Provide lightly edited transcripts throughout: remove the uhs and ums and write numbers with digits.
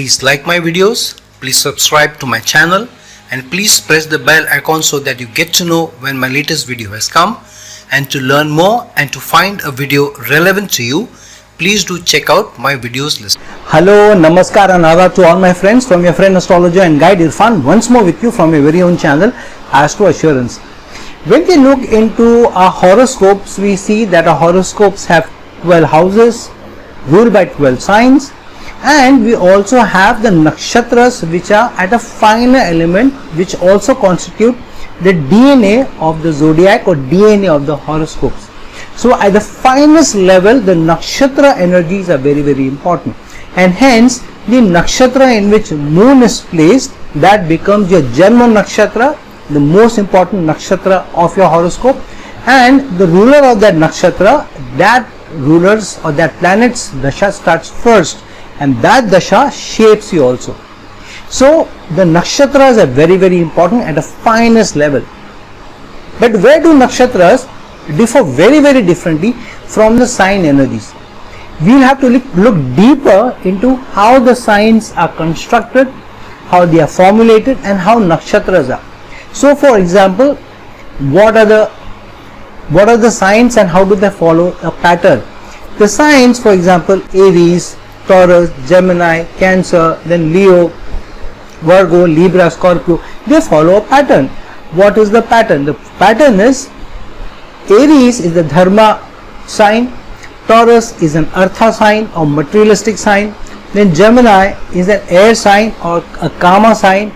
Please like my videos, please subscribe to my channel, and please press the bell icon so that you get to know when my latest video has come. And to learn more and to find a video relevant to you, please do check out my videos list. Hello, Namaskar and Adab to all my friends from your friend astrologer and guide Irfan, once more with you from your very own channel Astro Assurance. When we look into our horoscopes, we see that our horoscopes have 12 houses ruled by 12 signs, and we also have the nakshatras, which are at a finer element, which also constitute the DNA of the zodiac or DNA of the horoscopes. So at the finest level, the nakshatra energies are very, very important, and hence the nakshatra in which moon is placed, that becomes your Janma nakshatra, the most important nakshatra of your horoscope, and the ruler of that nakshatra, that rulers or that planet's dasha starts first, and that dasha shapes you also. So the nakshatras are very, very important at the finest level. But where do nakshatras differ very, very differently from the sign energies? We'll have to look deeper into how the signs are constructed, how they are formulated, and how nakshatras are. So for example, what are the signs and how do they follow a pattern? The signs, for example, Aries, Taurus, Gemini, Cancer, then Leo, Virgo, Libra, Scorpio, they follow a pattern. What is the pattern? The pattern is Aries is the Dharma sign, Taurus is an Artha sign or materialistic sign, then Gemini is an air sign or a Kama sign,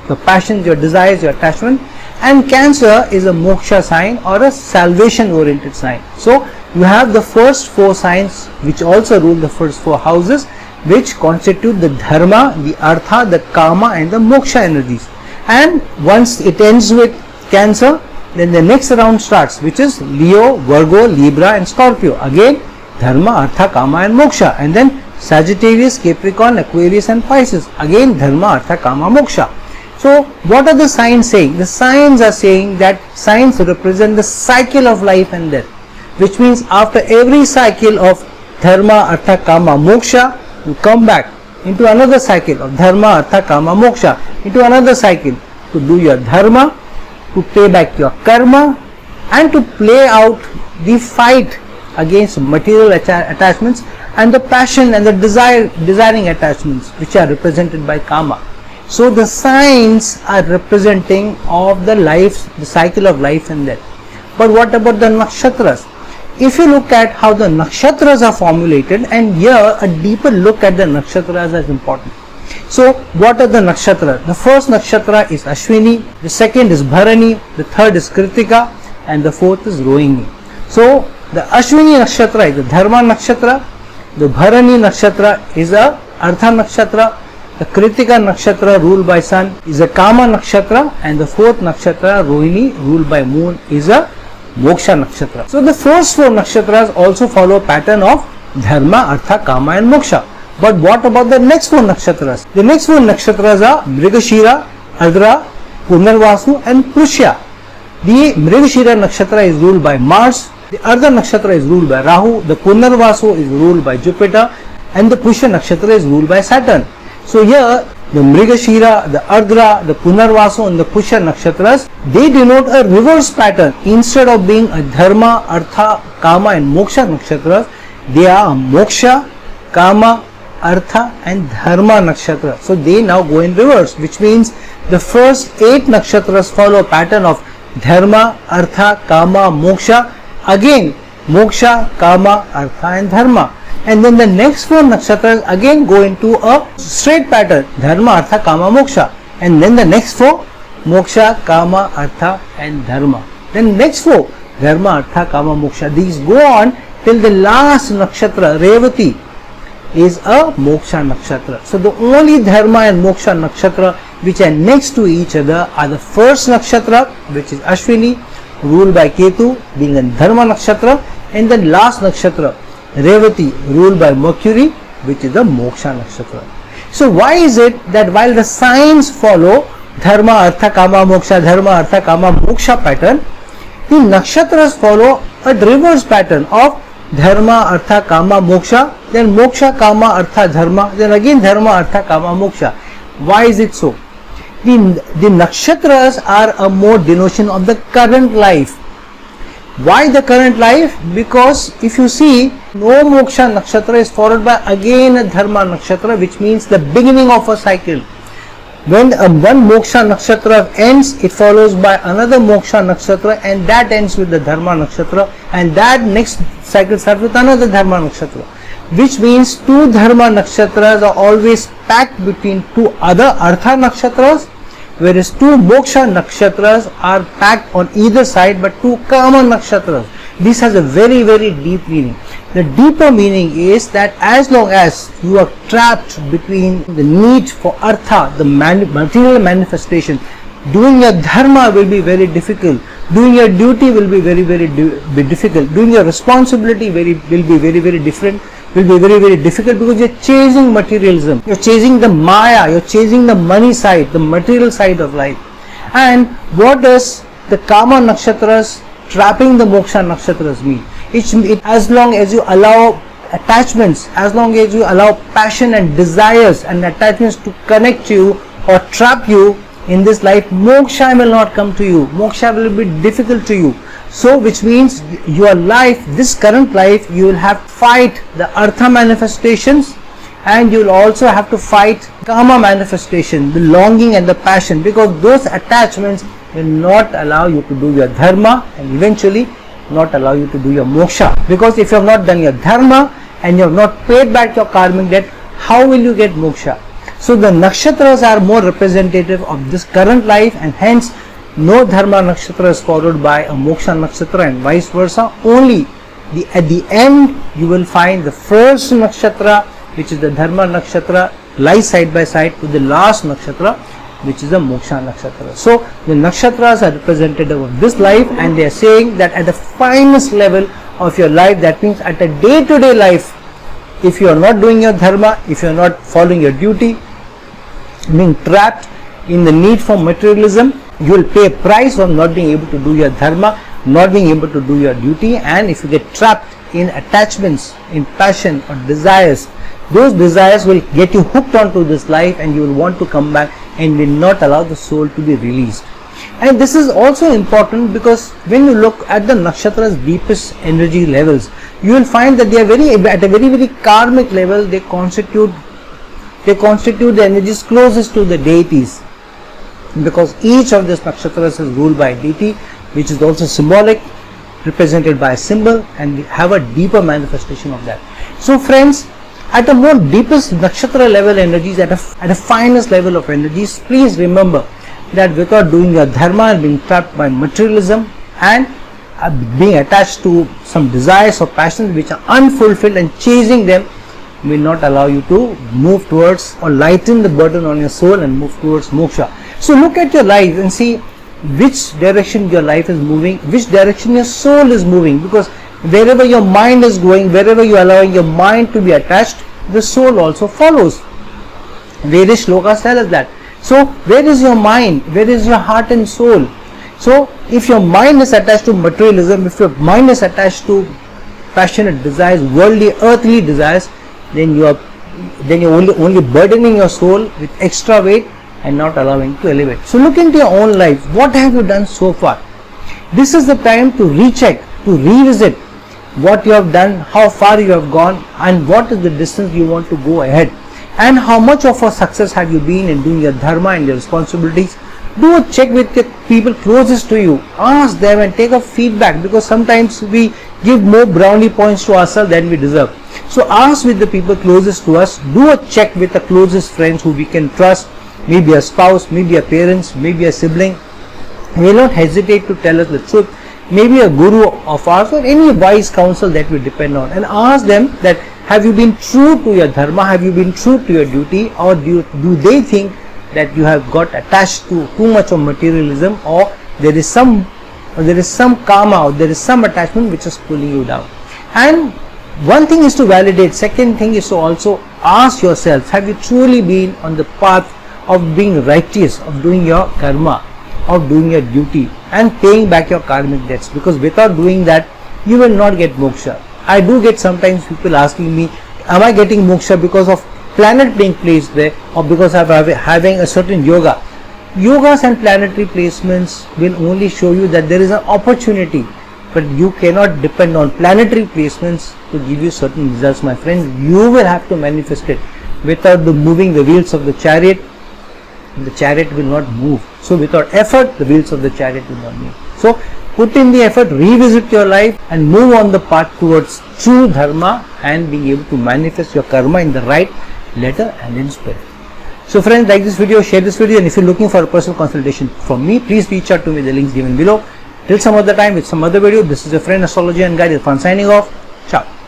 the passions, your desires, your attachment, and Cancer is a Moksha sign or a salvation oriented sign. So you have the first four signs which also rule the first four houses, which constitute the Dharma, the Artha, the Kama and the Moksha energies. And once it ends with Cancer, then the next round starts, which is Leo, Virgo, Libra and Scorpio. Again Dharma, Artha, Kama and Moksha. And then Sagittarius, Capricorn, Aquarius and Pisces. Again Dharma, Artha, Kama, Moksha. So what are the signs saying? The signs are saying that signs represent the cycle of life and death, which means after every cycle of Dharma, Artha, Kama, Moksha, you come back into another cycle of Dharma, Artha, Kama, Moksha, into another cycle to do your Dharma, to pay back your Karma, and to play out the fight against material attachments and the passion and the desiring attachments, which are represented by Kama. So the signs are representing of the life, the cycle of life and death. But what about the nakshatras? If you look at how the nakshatras are formulated, and here a deeper look at the nakshatras is important. So what are the nakshatras? The first nakshatra is Ashwini, the second is Bharani, the third is Kritika, and the fourth is Rohini. So the Ashwini nakshatra is the Dharma nakshatra, the Bharani nakshatra is a Artha nakshatra, the Kritika nakshatra ruled by sun is a Kama nakshatra, and the fourth nakshatra Rohini ruled by moon is a Moksha nakshatra. So the first four nakshatras also follow a pattern of Dharma, Artha, Kama and Moksha. But what about the next four nakshatras? The next four nakshatras are Mrigashira, Adra, Punarvasu and Pushya. The Mrigashira nakshatra is ruled by Mars, the Ardha nakshatra is ruled by Rahu, the Punarvasu is ruled by Jupiter, and the Pushya nakshatra is ruled by Saturn. So here the Mrigashira, the Ardra, the Punarvasu and the Pushya nakshatras, they denote a reverse pattern. Instead of being a Dharma, Artha, Kama and Moksha nakshatras, they are Moksha, Kama, Artha and Dharma nakshatra. So they now go in reverse, which means the first 8 nakshatras follow a pattern of Dharma, Artha, Kama, Moksha, again Moksha, Kama, Artha and Dharma. And then the next 4 nakshatras again go into a straight pattern, Dharma, Artha, Kama, Moksha, and then the next 4 Moksha, Kama, Artha and Dharma. Then next 4 Dharma, Artha, Kama, Moksha. These go on till the last nakshatra Revati is a Moksha nakshatra. So the only Dharma and Moksha nakshatra which are next to each other are the first nakshatra, which is Ashwini, ruled by Ketu, being a Dharma nakshatra, and the last nakshatra Revati, ruled by Mercury, which is the Moksha nakshatra. So why is it that while the signs follow Dharma, Artha, Kama, Moksha, Dharma, Artha, Kama, Moksha pattern, the nakshatras follow a reverse pattern of dharma, artha, kama, moksha, then moksha, kama, artha, dharma, then again dharma, artha, kama, moksha. Why is it so? The nakshatras are a more denotation of the current life. Why the current life? Because if you see, no moksha nakshatra is followed by again a dharma nakshatra, which means the beginning of a cycle. When one moksha nakshatra ends, it follows by another moksha nakshatra, and that ends with the dharma nakshatra, and that next cycle starts with another dharma nakshatra, which means two dharma nakshatras are always packed between two other artha nakshatras, whereas two moksha nakshatras are packed on either side but two kama nakshatras. This has a very, very deep meaning. The deeper meaning is that as long as you are trapped between the need for artha, the material manifestation, doing your dharma will be very difficult, doing your duty will be very, very difficult, doing your responsibility will be very, very different, will be very, very difficult, because you're chasing materialism, you're chasing the maya, you're chasing the money side, the material side of life. And what does the kama nakshatras trapping the moksha nakshatras mean? As long as you allow attachments, as long as you allow passion and desires and attachments to connect you or trap you in this life, moksha will not come to you, moksha will be difficult to you. So which means your life, this current life, you will have to fight the artha manifestations, and you will also have to fight kama manifestation, the longing and the passion, because those attachments will not allow you to do your dharma and eventually not allow you to do your moksha. Because if you have not done your dharma and you have not paid back your karmic debt, how will you get moksha? So the nakshatras are more representative of this current life, and hence no dharma nakshatra is followed by a moksha nakshatra and vice versa. Only at the end you will find the first nakshatra, which is the dharma nakshatra, lies side by side with the last nakshatra, which is the moksha nakshatra. So the nakshatras are representative of this life, and they are saying that at the finest level of your life, that means at a day-to-day life, if you are not doing your dharma, if you are not following your duty, being trapped in the need for materialism, you will pay a price of not being able to do your dharma, not being able to do your duty. And if you get trapped in attachments, in passion or desires, those desires will get you hooked onto this life, and you will want to come back and will not allow the soul to be released. And this is also important because when you look at the nakshatra's deepest energy levels, you will find that they are at a very karmic level. They constitute the energies closest to the deities, because each of these nakshatras is ruled by a deity, which is also symbolic, represented by a symbol, and we have a deeper manifestation of that. So friends, at the more deepest nakshatra level energies, at a finest level of energies, please remember that without doing your dharma and being trapped by materialism and being attached to some desires or passions which are unfulfilled, and chasing them will not allow you to move towards or lighten the burden on your soul and move towards moksha. So look at your life and see which direction your life is moving, which direction your soul is moving, because wherever your mind is going, wherever you are allowing your mind to be attached, the soul also follows. Various shlokas tell us that. So where is your mind? Where is your heart and soul? So if your mind is attached to materialism, if your mind is attached to passionate desires, worldly, earthly desires, then you're only burdening your soul with extra weight and not allowing to elevate. So look into your own life. What have you done so far? This is the time to recheck, to revisit what you have done, how far you have gone, and what is the distance you want to go ahead, and how much of a success have you been in doing your dharma and your responsibilities. Do a check with the people closest to you. Ask them and take a feedback, because sometimes we give more brownie points to ourselves than we deserve. So ask with the people closest to us. Do a check with the closest friends who we can trust, maybe a spouse, maybe a parents, maybe a sibling. Will not hesitate to tell us the truth. Maybe a guru of ours or any wise counsel that we depend on, and ask them that have you been true to your dharma, have you been true to your duty, or do they think that you have got attached to too much of materialism, or there is some karma, or there is some attachment which is pulling you down. And one thing is to validate. Second thing is to also ask yourself, have you truly been on the path of being righteous, of doing your karma, of doing your duty and paying back your karmic debts? Because without doing that, you will not get moksha. I do get sometimes people asking me, am I getting moksha because of planet being placed there or because of having a certain yoga? Yogas and planetary placements will only show you that there is an opportunity, but you cannot depend on planetary placements to give you certain results, my friend. You will have to manifest it. Without moving the wheels of the chariot will not move. So without effort, the wheels of the chariot will not move. So put in the effort, revisit your life and move on the path towards true dharma and being able to manifest your karma in the right letter and in spirit. So friends, like this video, share this video, and if you're looking for a personal consultation from me, please reach out to me, the links given below. Till some other time with some other video, this is your friend astrologer and guide Irfan signing off. Ciao.